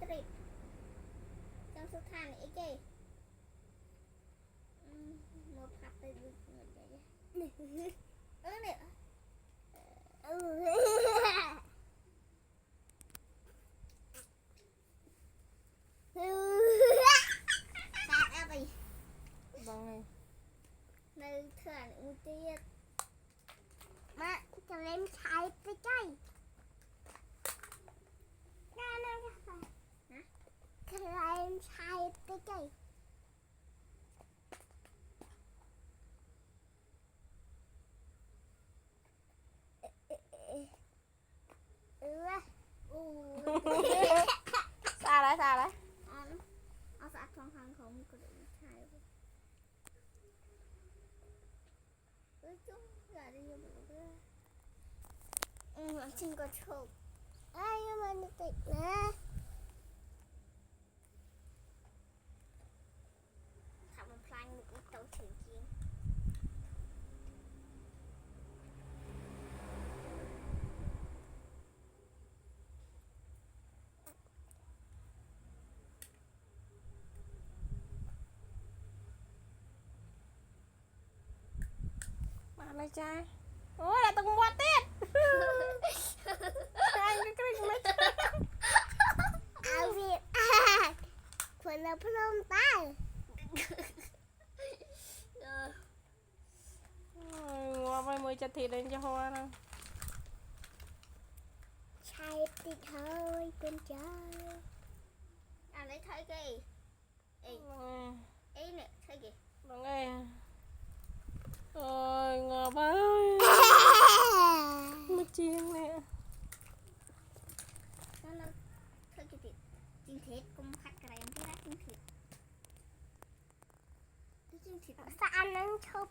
trip trong số than này cái một hạt tay được một cái nè sạt ao đi bằng này nơi thuyền ưu tiên mà cho em chạy tới chơi nè hả cho em chạy tới chơi xa đấyเอาสะอาดทองคำของมีกระดูกใช่เฮ้ยจุ๊บอย่าได้ยินหนูด้วยจริงก็ชอบไอ้มันติดนะทำมันพลางหนึ่งโตถึงจริงอะไรจ้าโอ้ยอะไรต้องวัดเต้นใช่ก็กริ๊งเลยเอาสิคนละพร้อมตายงัวไปมือจะถีเองจะหัวนะใช่ติดเฮ้ยเป็นใจอะไรเธอกี่เอ้เนี่ยเธอกี่ bằng nghe rồi ngờ ba mất chiên nè nó thôi cái thịt chiên thịt cũng khách cái này em thấy rất chiên thịt sao anh ăn chụp